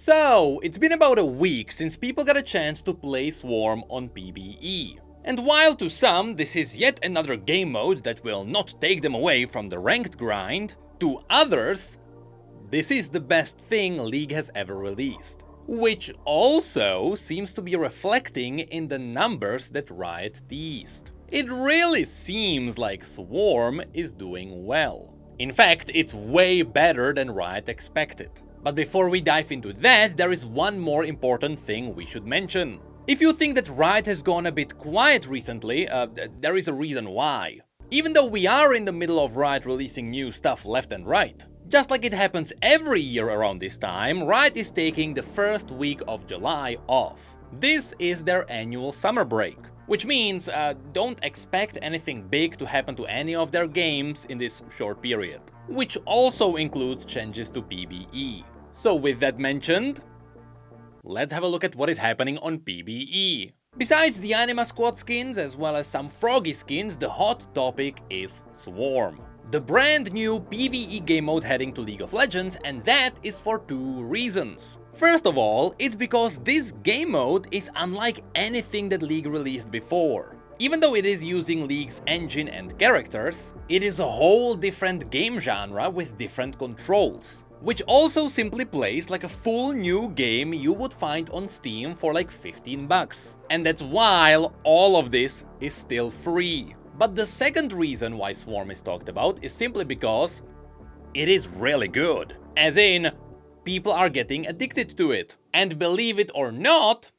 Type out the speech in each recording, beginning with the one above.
So, it's been about a week since people got a chance to play Swarm on PvE. And while to some this is yet another game mode that will not take them away from the ranked grind, to others, this is the best thing League has ever released. Which also seems to be reflecting in the numbers that Riot teased. It really seems like Swarm is doing well. In fact, it's way better than Riot expected. But before we dive into that, there is one more important thing we should mention. If you think that Riot has gone a bit quiet recently, there is a reason why. Even though we are in the middle of Riot releasing new stuff left and right, just like it happens every year around this time, Riot is taking the first week of July off. This is their annual summer break, which means don't expect anything big to happen to any of their games in this short period, which also includes changes to PvE. So with that mentioned, let's have a look at what is happening on PvE. Besides the Anima Squad skins as well as some Froggy skins, the hot topic is Swarm. The brand new PvE game mode heading to League of Legends, and that is for two reasons. First of all, it's because this game mode is unlike anything that League released before. Even though it is using League's engine and characters, it is a whole different game genre with different controls, which also simply plays like a full new game you would find on Steam for like $15. And that's while all of this is still free. But the second reason why Swarm is talked about is simply because it is really good. As in, people are getting addicted to it. And believe it or not,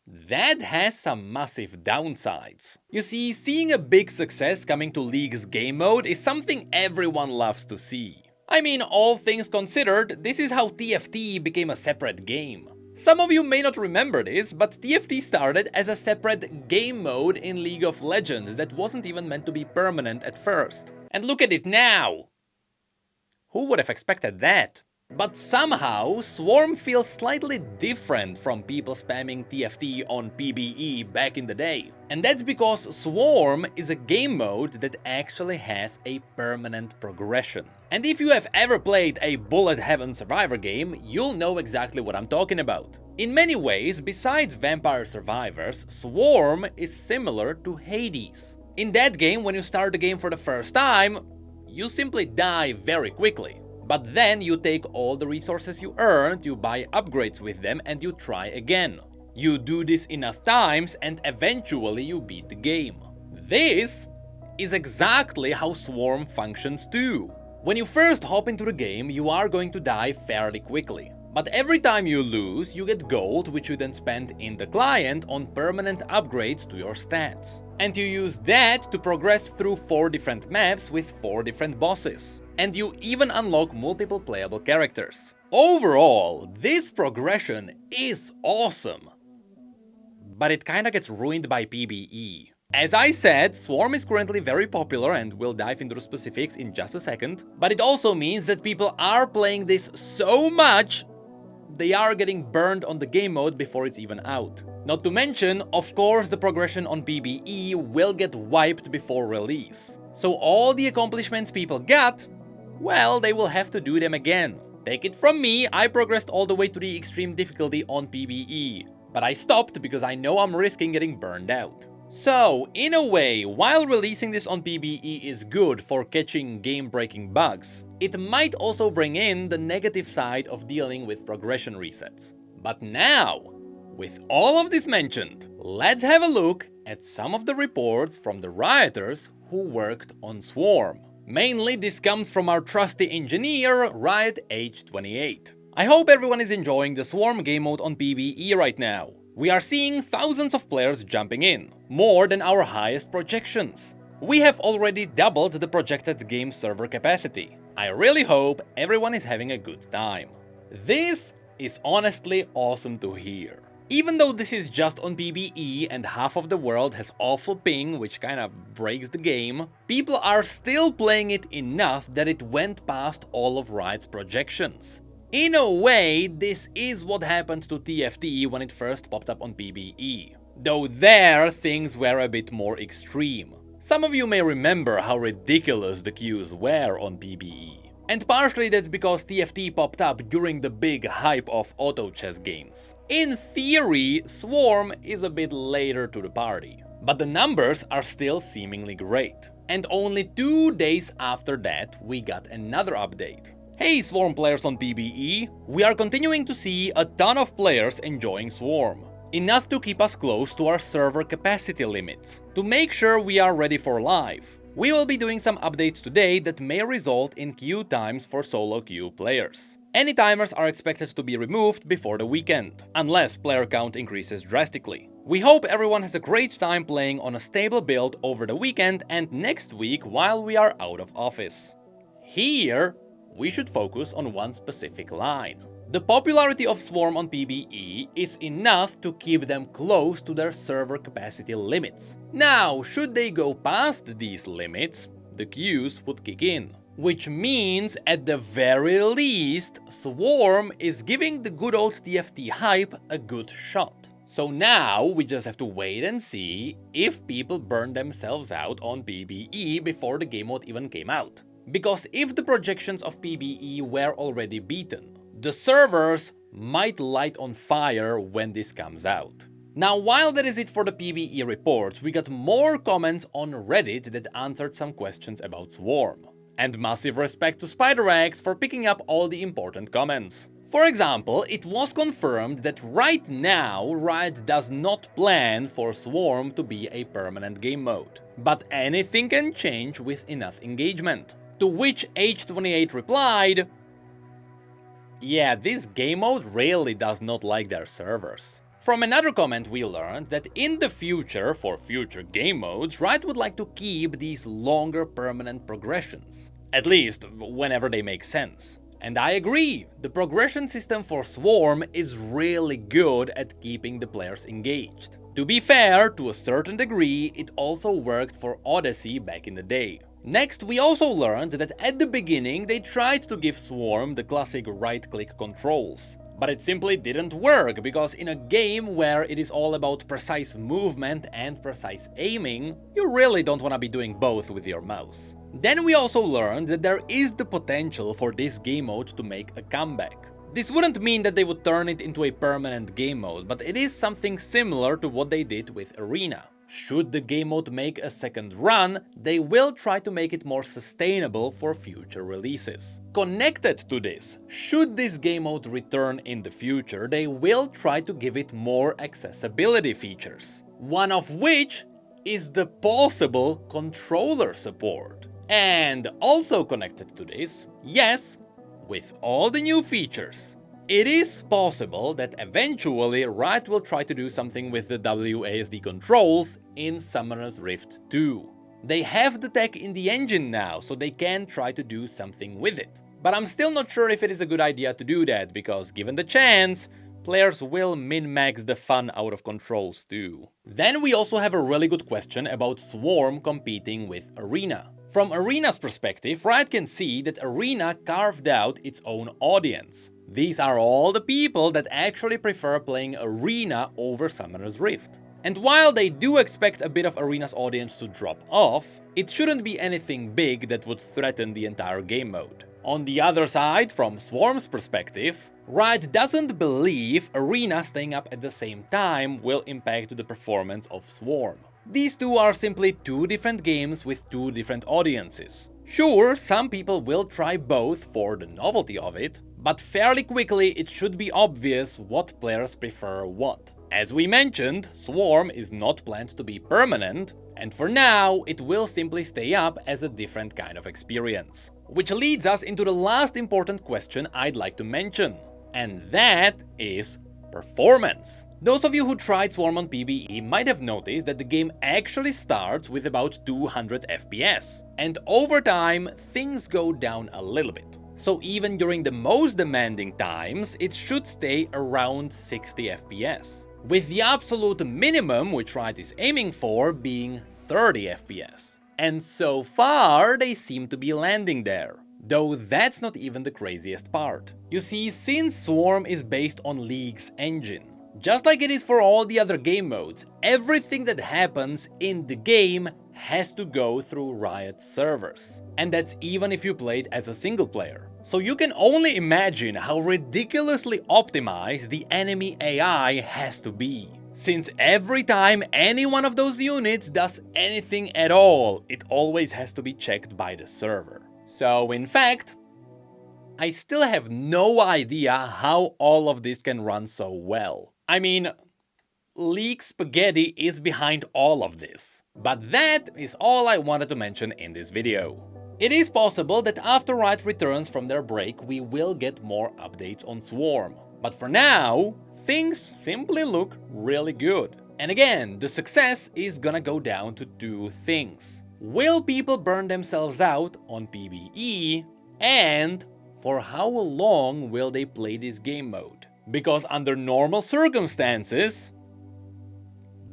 that has some massive downsides. You see, seeing a big success coming to League's game mode is something everyone loves to see. I mean, all things considered, this is how TFT became a separate game. Some of you may not remember this, but TFT started as a separate game mode in League of Legends that wasn't even meant to be permanent at first. And look at it now! Who would have expected that? But somehow, Swarm feels slightly different from people spamming TFT on PvE back in the day. And that's because Swarm is a game mode that actually has a permanent progression. And if you have ever played a bullet heaven survivor game, you'll know exactly what I'm talking about. In many ways, besides Vampire Survivors, Swarm is similar to Hades. In that game, when you start the game for the first time, you simply die very quickly. But then you take all the resources you earned, you buy upgrades with them, and you try again. You do this enough times and eventually you beat the game. This is exactly how Swarm functions too. When you first hop into the game, you are going to die fairly quickly. But every time you lose, you get gold, which you then spend in the client on permanent upgrades to your stats. And you use that to progress through 4 different maps with 4 different bosses. And you even unlock multiple playable characters. Overall, this progression is awesome. But it kinda gets ruined by PvE. As I said, Swarm is currently very popular and we'll dive into the specifics in just a second. But it also means that people are playing this so much they are getting burned on the game mode before it's even out. Not to mention, of course, the progression on PvE will get wiped before release. So all the accomplishments people got, well, they will have to do them again. Take it from me, I progressed all the way to the extreme difficulty on PvE. But I stopped because I know I'm risking getting burned out. So, in a way, while releasing this on PvE is good for catching game-breaking bugs, it might also bring in the negative side of dealing with progression resets. But now, with all of this mentioned, let's have a look at some of the reports from the Rioters who worked on Swarm. Mainly this comes from our trusty engineer, Riot H28. I hope everyone is enjoying the Swarm game mode on PvE right now. We are seeing thousands of players jumping in, more than our highest projections. We have already doubled the projected game server capacity. I really hope everyone is having a good time. This is honestly awesome to hear. Even though this is just on PvE and half of the world has awful ping, which kinda breaks the game, people are still playing it enough that it went past all of Riot's projections. In a way, this is what happened to TFT when it first popped up on PvE. Though there, things were a bit more extreme. Some of you may remember how ridiculous the queues were on PvE. And partially that's because TFT popped up during the big hype of auto chess games. In theory, Swarm is a bit later to the party, but the numbers are still seemingly great. And only 2 days after that, we got another update. Hey Swarm players on PBE, we are continuing to see a ton of players enjoying Swarm. Enough to keep us close to our server capacity limits, to make sure we are ready for live. We will be doing some updates today that may result in queue times for solo queue players. Any timers are expected to be removed before the weekend, unless player count increases drastically. We hope everyone has a great time playing on a stable build over the weekend and next week while we are out of office. Here, we should focus on one specific line. The popularity of Swarm on PBE is enough to keep them close to their server capacity limits. Now, should they go past these limits, the queues would kick in. Which means, at the very least, Swarm is giving the good old TFT hype a good shot. So now, we just have to wait and see if people burn themselves out on PBE before the game mode even came out. Because if the projections of PBE were already beaten, the servers might light on fire when this comes out. Now, while that is it for the PBE reports, we got more comments on Reddit that answered some questions about Swarm. And massive respect to SpiderX for picking up all the important comments. For example, it was confirmed that right now Riot does not plan for Swarm to be a permanent game mode. But anything can change with enough engagement. To which H28 replied, "Yeah, this game mode really does not like their servers." From another comment we learned that in the future, for future game modes, Riot would like to keep these longer permanent progressions. At least, whenever they make sense. And I agree, the progression system for Swarm is really good at keeping the players engaged. To be fair, to a certain degree, it also worked for Odyssey back in the day. Next, we also learned that at the beginning they tried to give Swarm the classic right-click controls. But it simply didn't work, because in a game where it is all about precise movement and precise aiming, you really don't want to be doing both with your mouse. Then we also learned that there is the potential for this game mode to make a comeback. This wouldn't mean that they would turn it into a permanent game mode, but it is something similar to what they did with Arena. Should the game mode make a second run, they will try to make it more sustainable for future releases. Connected to this, should this game mode return in the future, they will try to give it more accessibility features. One of which is the possible controller support. And also connected to this, yes, with all the new features, it is possible that eventually Riot will try to do something with the WASD controls in Summoner's Rift 2. They have the tech in the engine now, so they can try to do something with it. But I'm still not sure if it is a good idea to do that, because given the chance, players will min-max the fun out of controls too. Then we also have a really good question about Swarm competing with Arena. From Arena's perspective, Riot can see that Arena carved out its own audience. These are all the people that actually prefer playing Arena over Summoner's Rift. And while they do expect a bit of Arena's audience to drop off, it shouldn't be anything big that would threaten the entire game mode. On the other side, from Swarm's perspective, Riot doesn't believe Arena staying up at the same time will impact the performance of Swarm. These two are simply two different games with two different audiences. Sure, some people will try both for the novelty of it, but fairly quickly it should be obvious what players prefer what. As we mentioned, Swarm is not planned to be permanent, and for now it will simply stay up as a different kind of experience. Which leads us into the last important question I'd like to mention, and that is performance. Those of you who tried Swarm on PBE might have noticed that the game actually starts with about 200 FPS, and over time things go down a little bit. So even during the most demanding times, it should stay around 60 FPS, with the absolute minimum which Riot is aiming for being 30 FPS. And so far they seem to be landing there. Though that's not even the craziest part. You see, since Swarm is based on League's engine, just like it is for all the other game modes, everything that happens in the game has to go through Riot servers. And that's even if you played as a single player. So you can only imagine how ridiculously optimized the enemy AI has to be. Since every time any one of those units does anything at all, it always has to be checked by the server. So in fact, I still have no idea how all of this can run so well. I mean, League Spaghetti is behind all of this. But that is all I wanted to mention in this video. It is possible that after Riot returns from their break, we will get more updates on Swarm. But for now, things simply look really good. And again, the success is gonna go down to two things. Will people burn themselves out on PvE? And for how long will they play this game mode? Because under normal circumstances,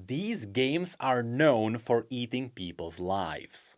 these games are known for eating people's lives.